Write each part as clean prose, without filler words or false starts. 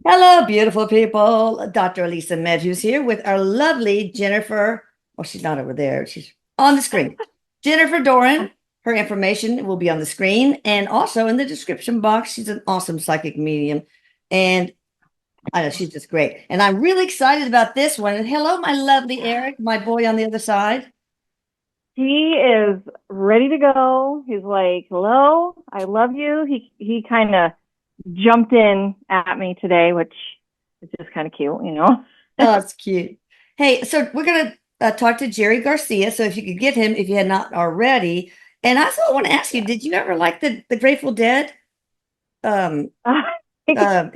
Hello, beautiful people. Dr. Elisa Medhus here with our lovely Jennifer. Oh, she's not over there. She's on the screen. Jennifer Doran. Her information will be on the screen and also in the description box. She's an awesome psychic medium. And I know she's just great. And I'm really excited about this one. And hello, my lovely Erik, my boy on the other side. He is ready to go. He's like, "Hello, I love you." He kind of jumped in at me today, which is just kind of cute. Oh, it's cute. Hey, so we're going to talk to Jerry Garcia. So if you could get him, if you had not already. And I also want to ask you, did you ever like the Grateful Dead? Um, Erik?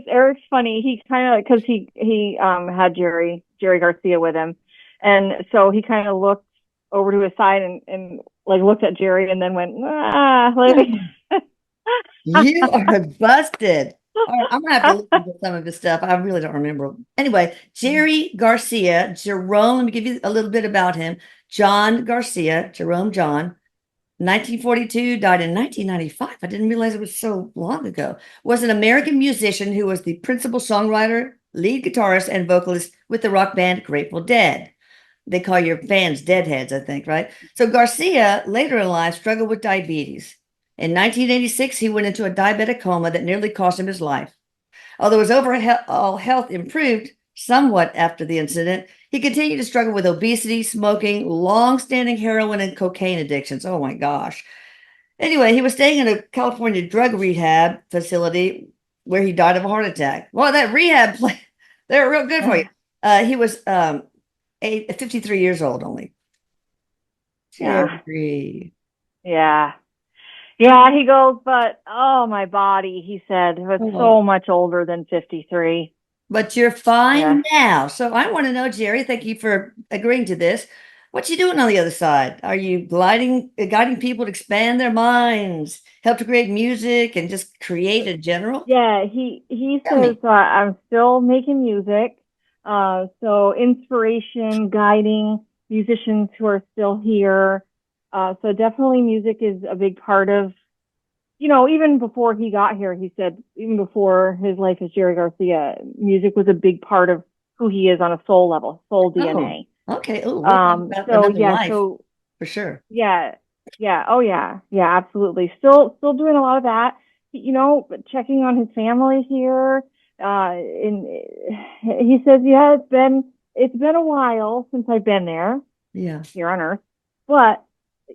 Eric's funny. He kind of because he had Jerry Garcia with him, and so he kind of looked over to his side and like looked at Jerry and then went like. You are busted. All right, I'm gonna have to listen to some of his stuff. I really don't remember. Anyway, Jerry Garcia, Jerome, let me give you a little bit about him. John Garcia, Jerome John, 1942, died in 1995. I didn't realize it was so long ago. Was an American musician who was the principal songwriter, lead guitarist, and vocalist with the rock band Grateful Dead. They call your fans deadheads, I think, right? So Garcia later in life struggled with diabetes. In 1986, he went into a diabetic coma that nearly cost him his life. Although his overall health improved somewhat after the incident, he continued to struggle with obesity, smoking, long-standing heroin, and cocaine addictions. Oh my gosh. Anyway, he was staying in a California drug rehab facility where he died of a heart attack. Well, that rehab place, they're real good for you. He was 53 years old only. Yeah, Jerry. yeah, yeah. He goes, but oh, my body. He said was Oh, so much older than 53. but you're Yeah. fine now. So I want to know, Jerry, thank you for agreeing to this. What you doing on the other side? Are you guiding people to expand their minds, help to create music, and just create in general? Yeah, he Tell says me. I'm still making music. So inspiration, guiding musicians who are still here. So definitely music is a big part of, even before he got here, he said even before his life as Jerry Garcia, music was a big part of who he is on a soul level, soul Oh, DNA. okay. Oh, we'll talk about So another yeah, life so for sure. yeah, yeah, oh yeah, yeah, absolutely. Still doing a lot of that. But checking on his family here. And he says, yeah, it's been a while since I've been there Yeah. here on Earth, but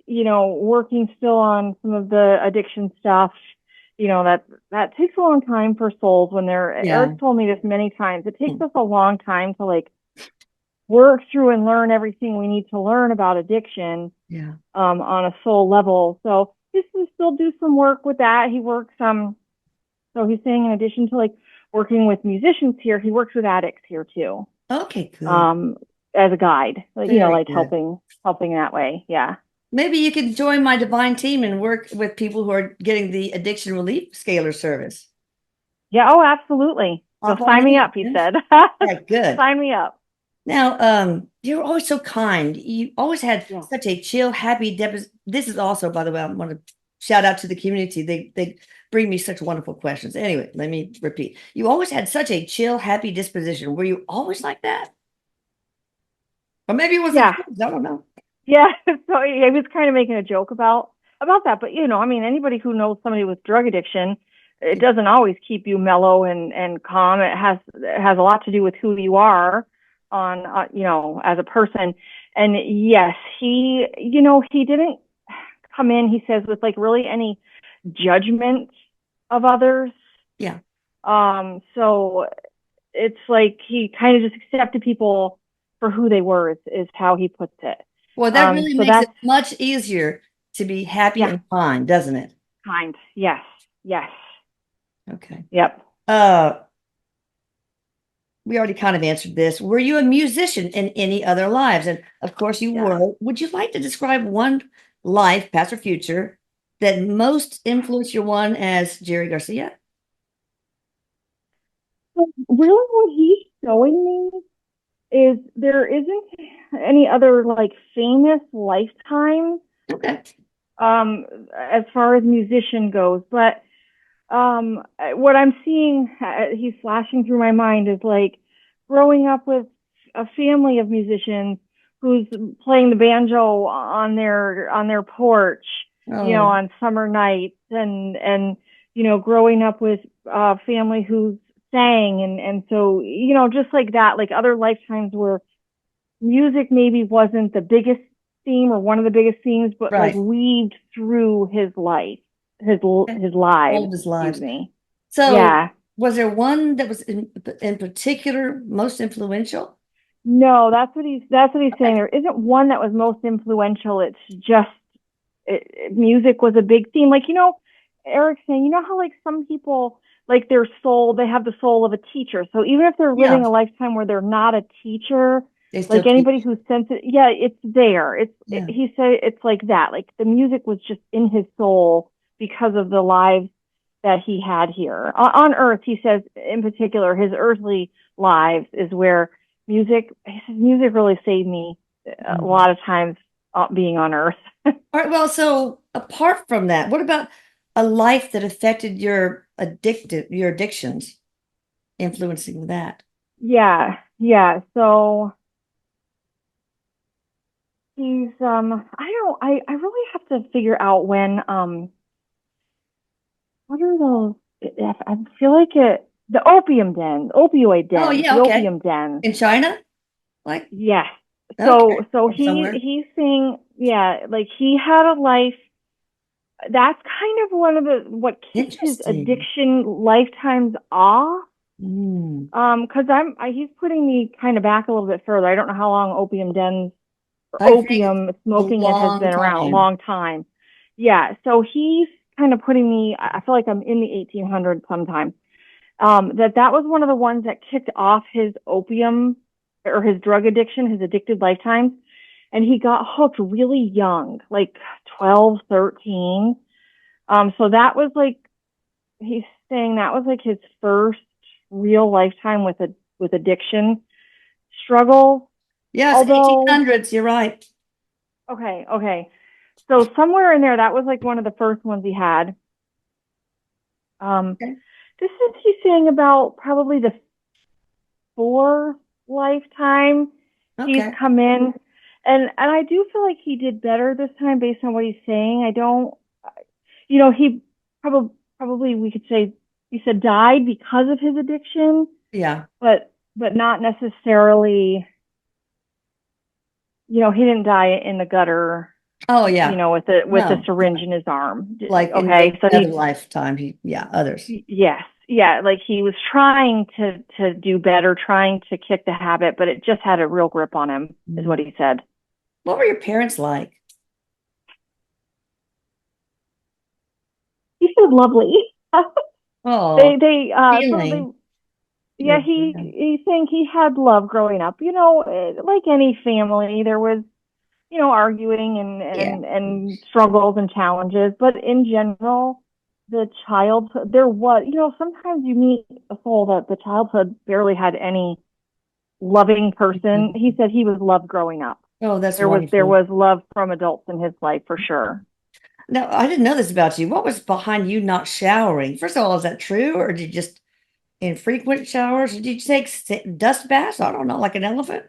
working still on some of the addiction stuff. That takes a long time for souls when they're. Yeah. Eric told me this many times. It takes Hmm. us a long time to like work through and learn everything we need to learn about addiction Yeah. on a soul level. So he's to still do some work with that. He works so he's saying in addition to like working with musicians here, he works with addicts here too. Okay, good. Um as a guide. Like Very like good. helping that way. Yeah. Maybe you can join my divine team and work with people who are getting the addiction relief scalar service. Yeah, oh absolutely. So Hop on sign me in. up, he Yes. said. Right, good. Sign me up. Now, you're always so kind. You always had Yeah. such a chill, happy This is also, by the way, I want to shout out to the community. They bring me such wonderful questions. Anyway, let me repeat. You always had such a chill, happy disposition. Were you always like that? Or maybe it was the Yeah. drugs. I don't know. Yeah. So he was kind of making a joke about that. But I mean anybody who knows somebody with drug addiction, it doesn't always keep you mellow and calm. It has a lot to do with who you are on as a person. And yes, he didn't come in, he says, with like really any judgment of others. Yeah. So it's like he kind of just accepted people for who they were is how he puts it. Well, that really So makes it that's much easier to be happy yeah, and fine, doesn't it? kind. Yes. Yes. Okay. Yep. Uh, we already kind of answered this. Were you a musician in any other lives? And of course you Yeah. were. Would you like to describe one life, past or future, that most influenced your one as Jerry Garcia? So really what he's showing me is there isn't any other like famous lifetimes Okay. as far as musician goes, but what I'm seeing, he's flashing through my mind is like growing up with a family of musicians who's playing the banjo on their porch, you know, Oh, on summer nights, and you know, growing up with a family who sang, and so you know, just like that, like other lifetimes where music maybe wasn't the biggest theme or one of the biggest themes, but like right. weaved through his life, his All lives, of his excuse lives. me. So, Yeah. was there one that was in particular most influential? No, that's what he's saying. Okay. There isn't one that was most influential. It's just music was a big theme. Like, you know, Eric's saying, you know how like some people like their soul, they have the soul of a teacher. So even if they're Yeah, living a lifetime where they're not a teacher, they still like anybody teach. who's sensitive, yeah, it's there. Yeah. He said it's like that. Like the music was just in his soul because of the lives that he had here on Earth. He says in particular, his earthly lives is where music. He says music really saved me a Mhm. lot of times being on Earth. All right. Well, so apart from that, what about a life that affected your addictions, influencing that? Yeah, yeah. So he's I really have to figure out when what are those I feel like it the Oh, the yeah. Okay. opium dens. In China? Like, Yes. okay. So Or somewhere. he's saying yeah, like he had a life that's kind of one of the what kicked his Interesting. addiction lifetimes off. Mm. Because he's putting me kind of back a little bit further. I don't know how long opium dens or I think it's opium a smoking it has long been around a time. long time. Yeah, so he's kind of putting me. I feel like I'm in the 1800s sometime. That was one of the ones that kicked off his opium or his drug addiction, his addicted lifetimes, and he got hooked really young, like 12, 13. So that was like he's saying that was like his first real lifetime with addiction struggle. Yes, Although, 1800s. You're right. okay. So somewhere in there, that was like one of the first ones he had. Um, Okay. this is he's saying about probably the fourth lifetime he's Okay. come in, and I do feel like he did better this time based on what he's saying. I don't, you know, he probably we could say he said died because of his addiction, Yeah. but not necessarily. You know, he didn't die in the gutter. Oh, You yeah. know, with a No. syringe in his arm. Like in Okay, maybe so another lifetime. Others. yes, yeah, like he was trying to do better, trying to kick the habit, but it just had a real grip on him, is Mm. what he said. What were your parents like? He said lovely. Oh, So they, feeling. yeah, Yeah. he's saying he had love growing up. You know, like any family, there was, you know, arguing Yeah. and struggles and challenges, but in general, the childhood there was, you know, sometimes you meet a soul that the childhood barely had any loving person. He said he was loved growing up. Oh, that's There wonderful. was love from adults in his life for sure. Now, I didn't know this about you. What was behind you not showering? First of all, is that true? Or did you just infrequent showers? Or did you take dust baths? I don't know, like an elephant?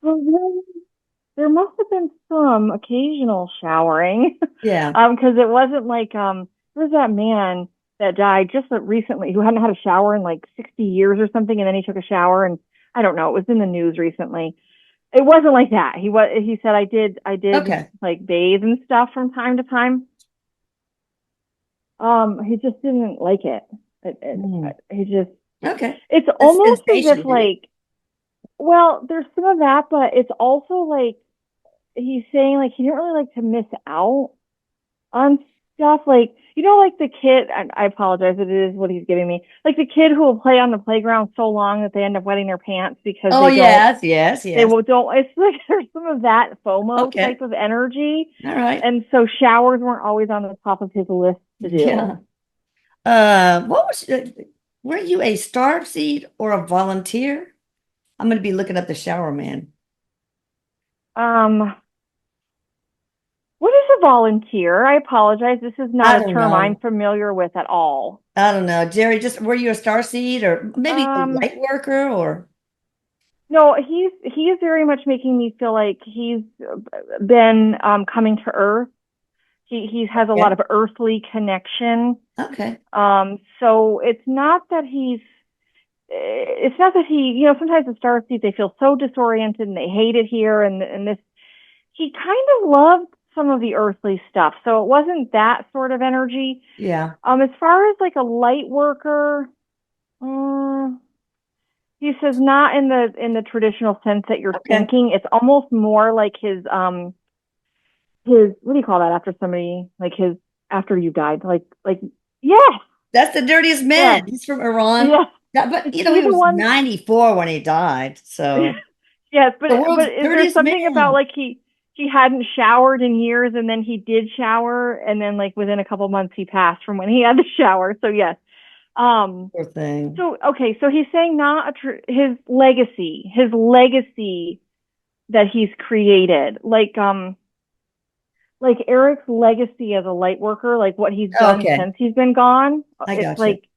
Well, there must have been some occasional showering, Yeah. because it wasn't like there's that man that died just recently who hadn't had a shower in like 60 years or something, and then he took a shower, and I don't know, it was in the news recently. It wasn't like that. He said I did Okay. like bathe and stuff from time to time. He just didn't like it. Mm. He just Okay. it's The almost as if sensation, did it? like well, there's some of that, but it's also like he's saying like he didn't really like to miss out on stuff like you know like the kid I apologize it is what he's giving me like the kid who will play on the playground so long that they end up wetting their pants because Oh, yes, yes, they yes. will don't it's like there's some of that FOMO Okay. type of energy, All right. and so showers weren't always on the top of his list to do. Yeah. What was, were you a star seed or a volunteer? I'm going to be looking up the shower man. um What is a volunteer? I apologize. This is not I a don't term I'm know. familiar with at all. I don't know. Jerry, just were you a star seed or maybe a Um, light worker or no, he is very much making me feel like he's been coming to Earth. He has a lot okay. of earthly connection. Okay. So it's not that he, sometimes the star seeds, they feel so disoriented and they hate it here and this, he kind of loved some of the earthly stuff. So it wasn't that sort of energy. Yeah. As far as like a light worker, um, he says not in the traditional sense that you're Okay. thinking. It's almost more like his what do you call that after somebody like his after you died? Like yes, That's the dirtiest man. yes, He's from Iran. yes. But Is he he the was one? 94 when he died. So Yes, the but world's is there dirtiest something about man. like he hadn't showered in years and then he did shower and then like within a couple months he passed from when he had the shower. So yes. Um Poor thing. so okay, so he's saying not his legacy that he's created. Like Eric's legacy as a light worker, like what he's done Okay. since he's been gone. I It's got you. like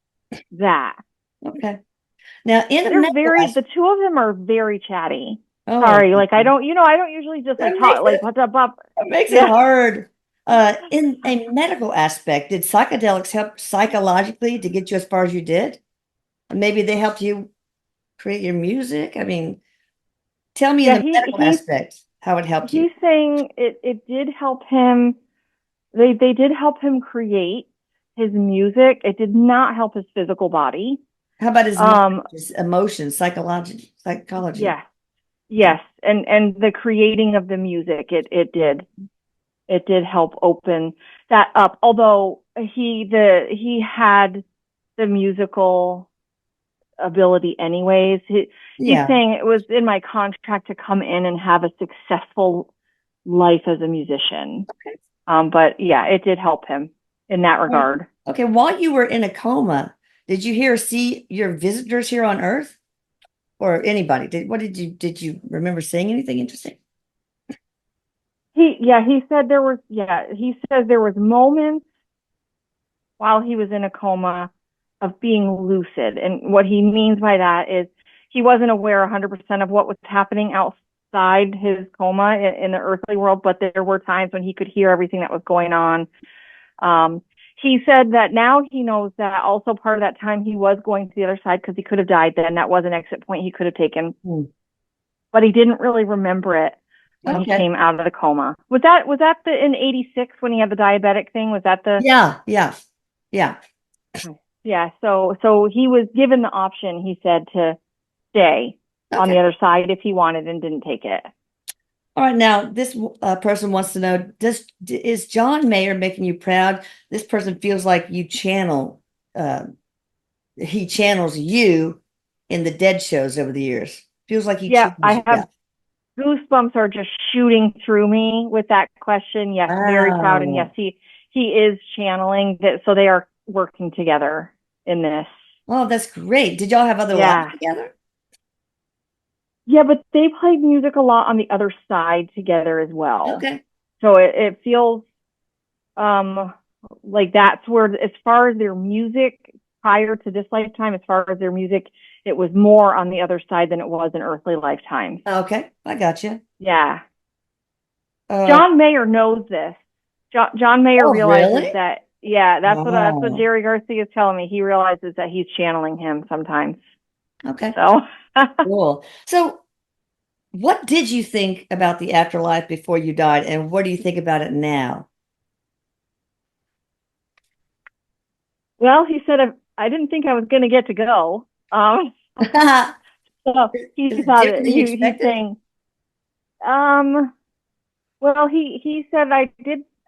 that. Okay. Now in a medical The two of them are very chatty. oh, Sorry, like I don't usually just that like makes talk like it what's up, up. that makes it Yeah. hard. In a medical aspect, did psychedelics help psychologically to get you as far as you did? Maybe they helped you create your music. I mean, tell me in Yeah, the medical aspect how it helped you. he's saying it did help him. They did help him create his music. It did not help his physical body. How about his mind, Um, his emotions, psychology? yes, yes, and the creating of the music, it did help open that up. Although he had the musical ability anyways. He's Yeah. saying it was in my contract to come in and have a successful life as a musician. But yeah, it did help him in that Right. regard. Okay. While you were in a coma, did you hear or see your visitors here on Earth or anybody? Did you remember seeing anything interesting? He says there was moments while he was in a coma of being lucid. And what he means by that is he wasn't aware 100% of what was happening outside his coma in the earthly world, but there were times when he could hear everything that was going on. Um, he said that now he knows that also part of that time he was going to the other side because he could have died then. That was an exit point he could have taken, Hmm. but he didn't really remember it when he Okay. came out of the coma. Was that the in '86 when he had the diabetic thing? Was that the Yeah. Yeah. Yeah. Yeah, so he was given the option, he said, to stay on Okay. the other side if he wanted and didn't take it. All right. Now, this person wants to know, is John Mayer making you proud? This person feels like uh, he channels you in the Dead shows over the years. Feels like he Yeah, channels I you. have Yeah. goosebumps are just shooting through me with that question. Yes, very proud, and yes, Wow. he is channeling that. So they are working together in this. Oh, that's great. Did y'all have other lives Yeah, together? yeah, but they played music a lot on the other side together as well. Okay. So it feels um like that's where as far as their music prior to this lifetime, as far as their music, it was more on the other side than it was in earthly lifetimes. Okay. I got you. Yeah. Uh, John Mayer knows this. John Mayer oh, realizes really? that, yeah, that's what Wow. Jerry Garcia is telling me. He realizes that he's channeling him sometimes. Okay. So Cool. So, what did you think about the afterlife before you died, and what do you think about it now? well, he said I didn't think I was going to get to go. So he Is it thought different than you he's expected? saying, um, well, he said I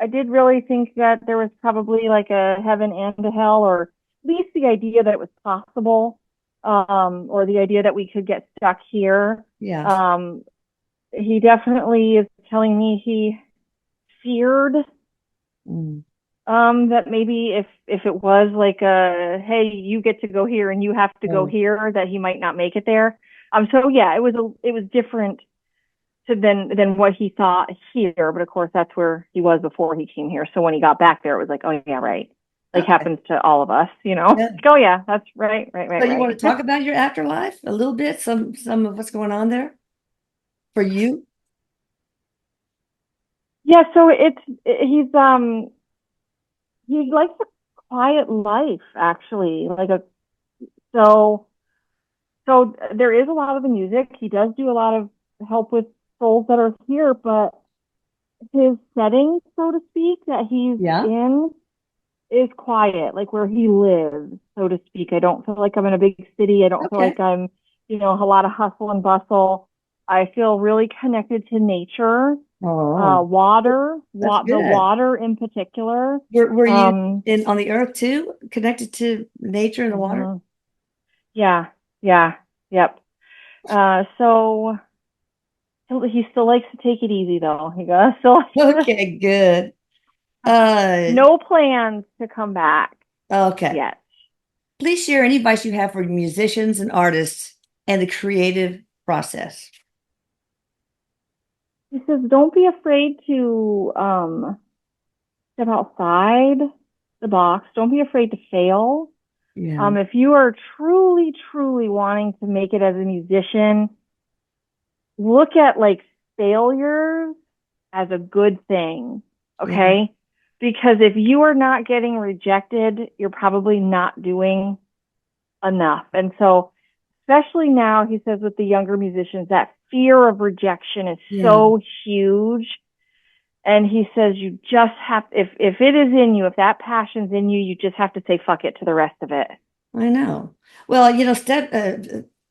did really think that there was probably like a heaven and a hell, or at least the idea that it was possible, or the idea that we could get stuck here. Yeah. Um, he definitely is telling me he feared Mm. that maybe if it was like a hey, you get to go here and you have to go Oh, here, that he might not make it there. So yeah, it was different than what he thought here. But of course, that's where he was before he came here. So when he got back there, it was like, oh yeah, right. Like Okay. happens to all of us, you know. Yeah. Like, oh yeah, that's right, So you want to right. talk about your afterlife a little bit? Some of what's going on there for you? Yeah. So he likes a quiet life actually. So so there is a lot of the music. He does do a lot of help with souls that are here, but his setting, so to speak, that he's Yeah. in is quiet, like where he lives, so to speak. I don't feel like I'm in a big city. I don't feel Okay. like I'm, a lot of hustle and bustle. I feel really connected to nature, Oh, that's the good. water in particular. Were you Um, in on the earth too, connected to nature and the water? mhm. Yeah, yeah, yep. So he still likes to take it easy though. He goes, still likes to, Okay, good. Uh, no plans to come back okay. yet. Please share any advice you have for musicians and artists and the creative process. He says, don't be afraid to step outside the box. Don't be afraid to fail. Yeah. If you are truly, truly wanting to make it as a musician, look at like failures as a good thing. Yeah. Okay. Because if you are not getting rejected, you're probably not doing enough. And so, especially now, he says with the younger musicians, that fear of rejection is Yeah. so huge. And he says you just have, if it is in you, if that passion's in you, you just have to say fuck it to the rest of it. I know. Well,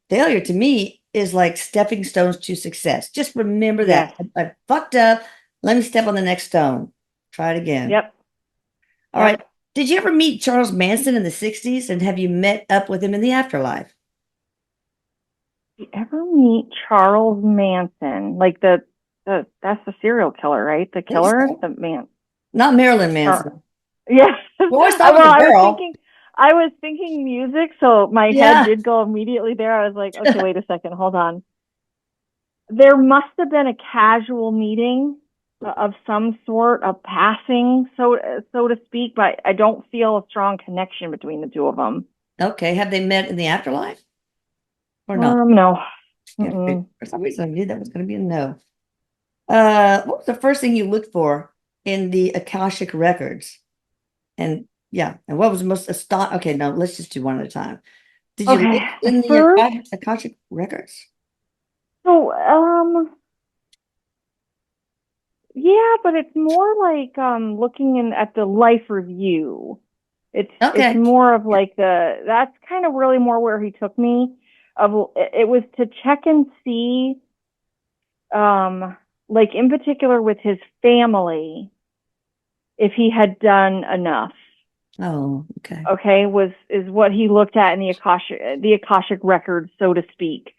failure to me is like stepping stones to success. Just remember Yes. that. I fucked up. Let me step on the next stone. Try it again. Yep. All right. Yep. Did you ever meet Charles Manson in the 60s and have you met up with him in the afterlife? You ever meet Charles Manson? Like the that's the serial killer, right? The I think killer, so. the man. Not Marilyn Char- Manson. yes. We always thought it was Well, a girl. I was thinking music, so my head Yeah. did go immediately there. I was like, okay, wait a second, hold on. There must have been a casual meeting of some sort, of passing, so to speak, but I don't feel a strong connection between the two of them. Okay. Have they met in the afterlife or not? No. Yeah, Mm-mm. for some reason I knew that was going to be a no. What was the first thing you looked for in the Akashic records? And yeah, and what was the most aston? Okay, no, let's just do one at a time. Did you Okay, look the in the first, Akashic records? so yeah, but it's more like looking in at the life review. It's Okay. more of like that's kind of really more where he took me. It was to check and see, like in particular with his family, if he had done enough. Oh, okay. Okay, is what he looked at in the Akashic records, so to speak.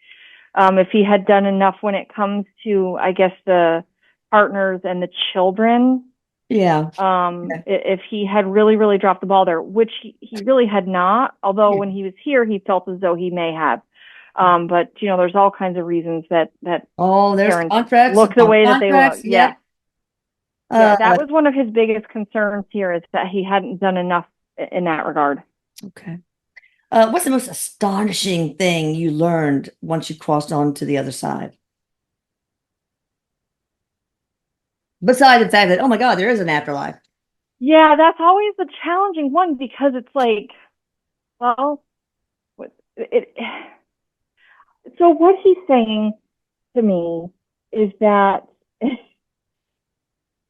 If he had done enough when it comes to, I guess, the partners and the children. Yeah. Yeah. If he had really, really dropped the ball there, which he really had not, although Yeah. when he was here, he felt as though he may have. But there's all kinds of reasons that Oh, there's parents contracts look the upon way that they look. contracts. Yes. Yep. Yeah, Uh, that was one of his biggest concerns here is that he hadn't done enough in that regard. okay. What's the most astonishing thing you learned once you crossed on to the other side? Besides the fact that, oh my God, there is an afterlife. Yeah, that's always the challenging one because it's like, well, it. So what he's saying to me is that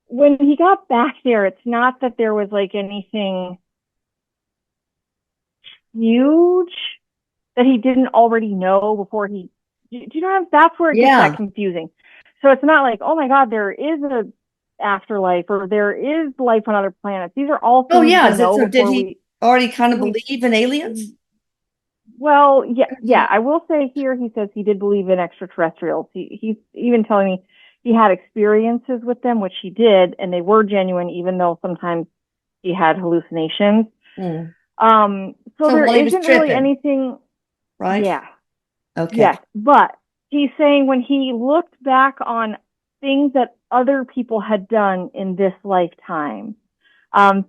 when he got back there, it's not that there was like anything huge that he didn't already know before do you know, that's where it gets that Yeah. confusing. So it's not like, oh my God, there is a afterlife or there is life on other planets. These are all Oh, things we yeah. know So did before he already kind of we, believe in aliens? well, yeah, yeah. I will say here, he says he did believe in extraterrestrials. He's even telling me he had experiences with them, which he did, and they were genuine, even though sometimes he had hallucinations. Hmm. So So there while he was isn't really tripping, anything. right? Yeah, Okay. yes, but he's saying when he looked back on things that other people had done in this lifetime,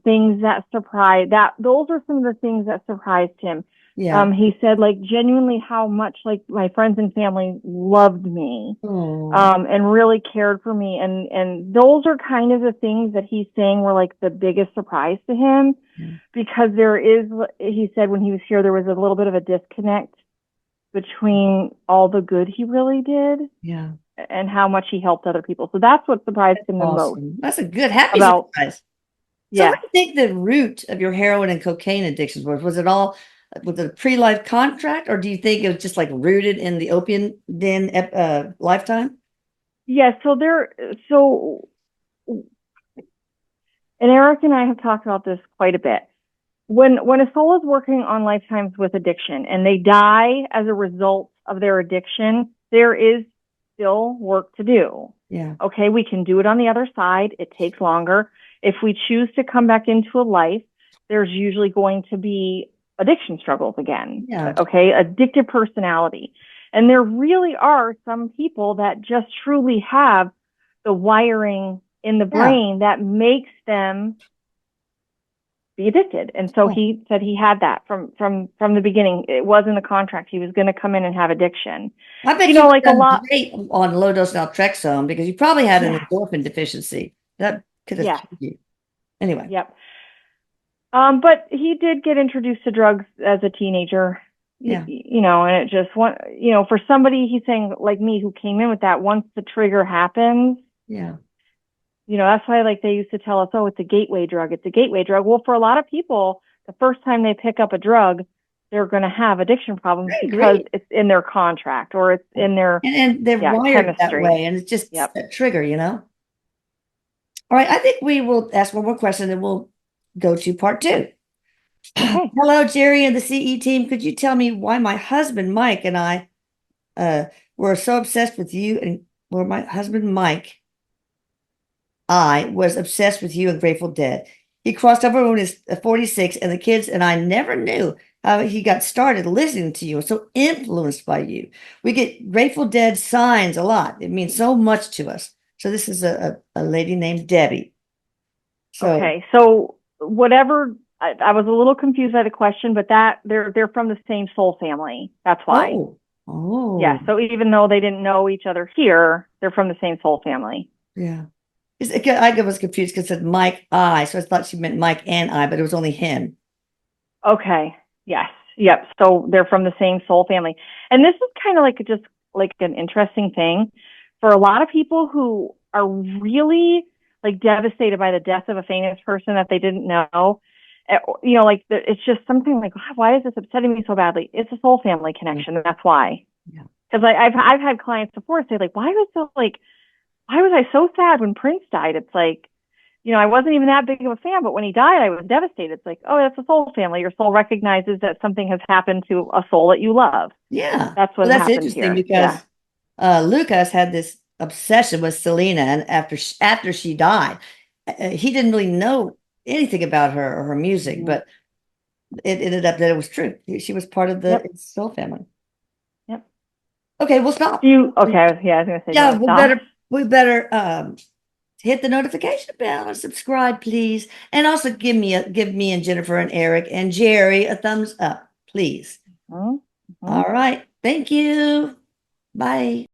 things that surprised that those are some of the things that surprised him. Yeah. He said like genuinely how much like my friends and family loved me, Oh, and really cared for me. And those are kind of the things that he's saying were like the biggest surprise to him, yeah. because there is, he said when he was here, there was a little bit of a disconnect between all the good he really did Yeah. and how much he helped other people. So that's what surprised him the most Awesome. That's a good, happy about, surprise. So what yes. do you think the root of your heroin and cocaine addictions was? Was it all with a pre-life contract, or do you think it was just like rooted in the opium den lifetime? Yeah, so and Erik and I have talked about this quite a bit. When a soul is working on lifetimes with addiction and they die as a result of their addiction, there is still work to do. Yeah. Okay, we can do it on the other side. It takes longer. If we choose to come back into a life, there's usually going to be addiction struggles again. Yeah. Okay, addictive personality. And there really are some people that just truly have the wiring in the Yeah. brain that makes them be addicted. And so Yeah. he said he had that from the beginning. It was in the contract. He was going to come in and have addiction. I bet You you know, would like a have done lot. great on low dose naltrexone because you probably had an Yeah. endorphin deficiency. That could have Yeah. killed you. Anyway. Yep. But he did get introduced to drugs as a teenager, Yeah. you know, and it just for somebody, he's saying like me who came in with that, once the trigger happens, Yeah. that's why like they used to tell us, oh, it's a gateway drug. It's a gateway drug. Well, for a lot of people, the first time they pick up a drug, they're going to have addiction problems I because agree. it's in their contract or it's in their, And they're yeah, wired that chemistry. way, and it's just Yep. a trigger. All right, I think we will ask one more question and we'll go to part two. Okay. Hello, Jerry and the CE team. Could you tell me why my husband Mike and I uh were so obsessed with you, and where my husband Mike I was obsessed with you and Grateful Dead. He crossed over when he was 46, and the kids and I never knew how he got started listening to you and so influenced by you. We get Grateful Dead signs a lot. It means so much to us. So this is a lady named Debbie. So, Okay. So whatever, I was a little confused by the question, but that they're from the same soul family. That's why. oh, oh, Yeah. So even though they didn't know each other here, they're from the same soul family. yeah. I was confused because it said Mike I, so I thought she meant Mike and I, but it was only him. Okay. Yes. Yep. So they're from the same soul family. And this is kind of like just like an interesting thing for a lot of people who are really like devastated by the death of a famous person that they didn't know. Like it's just something like, why is this upsetting me so badly? It's a soul family connection. That's why. Yeah. Because I've had clients before say like, why was I so sad when Prince died? It's like, I wasn't even that big of a fan, but when he died, I was devastated. It's like, oh, that's a soul family. Your soul recognizes that something has happened to a soul that you love. Yeah. That's what Well, that's happened interesting here. because Yeah. Lucas had this obsession with Selena, and after she died, he didn't really know anything about her or her music, Mm-hmm. but it ended up that it was true. She was part of the Yep. Soul family. Yep. Okay, we'll stop. Okay. Yeah, I was going to say, do you Yeah, want to stop? we better hit the notification bell and subscribe, please. And also give me and Jennifer and Eric and Jerry a thumbs up, please. Mm-hmm. All right. Thank you. Bye.